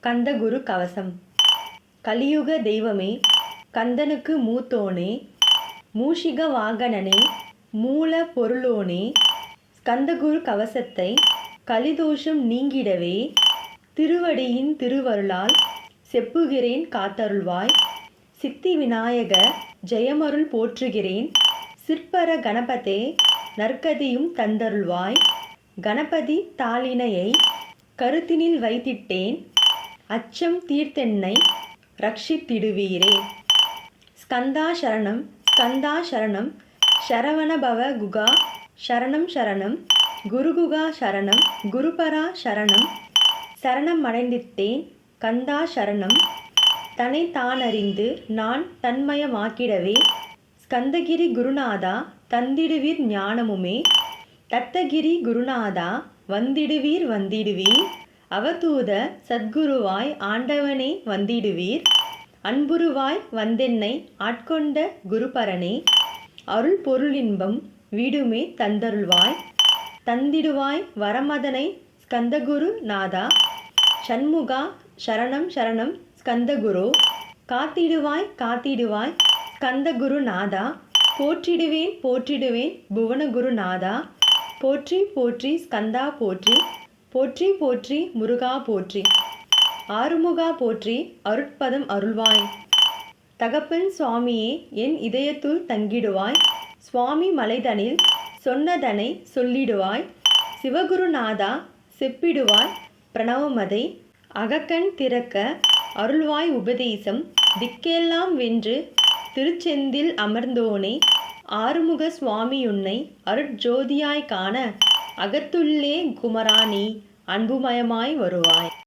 கந்தகுரு கவசம். கலியுக தெய்வமே, கந்தனுக்கு மூத்தோனே, மூஷிக வாகனனே, மூல பொருளோனே, கந்தகுரு கவசத்தை கலிதோஷம் நீங்கிடவே திருவடியின் திருவருளால் செப்புகிறேன் காத்தருள்வாய். சித்தி விநாயக ஜெயமருள் போற்றுகிறேன். சிற்பர கணபதே நற்கதியும் தந்தருள்வாய். கணபதி தாளினையை கருத்தினில் வைத்திட்டேன். அச்சம் தீர்த்தென்னை ரட்சித்திடுவீரே. ஸ்கந்தா சரணம் ஸ்கந்தா சரணம். சரவணபவ குகா சரணம் சரணம். குருகுகா சரணம். குருபரா சரணம். சரணம் அடைந்திட்டேன் கந்தா சரணம். தன்னை தானறிந்து நான் தன்மயமாக்கிடவே ஸ்கந்தகிரி குருநாதா தந்திடுவீர் ஞானமுமே. தத்தகிரி குருநாதா வந்திடுவீர் வந்திடுவீர். அவதூத சத்குருவாய் ஆண்டவனே வந்திடுவீர். அன்புருவாய் வந்தென்னை ஆட்கொண்ட குருபரனே. அருள் பொருளின்பம் வீடுமே தந்தருள்வாய். தந்திடுவாய் வரமதனை ஸ்கந்தகுரு நாதா. சண்முகா சரணம் சரணம் ஸ்கந்தகுரு. காத்திடுவாய் காத்திடுவாய் ஸ்கந்தகுரு நாதா. போற்றிடுவேன் போற்றிடுவேன் புவனகுரு நாதா. போற்றி போற்றி ஸ்கந்தா போற்றி. போற்றி போற்றி முருகா போற்றி. ஆறுமுகா போற்றி அருட்பதம் அருள்வாய். தகப்பன் சுவாமியே என் இதயத்துள் தங்கிடுவாய். சுவாமி மலைதனில் சொன்னதனை சொல்லிடுவாய். சிவகுருநாதா செப்பிடுவாய் பிரணவமதை. அகக்கண் திறக்க அருள்வாய் உபதேசம். திக்கெல்லாம் வென்று திருச்செந்தில் அமர்ந்தோனே. ஆறுமுக சுவாமியுன்னை அருட்ஜோதியாய் காண அகத்துள்ளே குமராணி அன்புமயமாய் வருவாய்.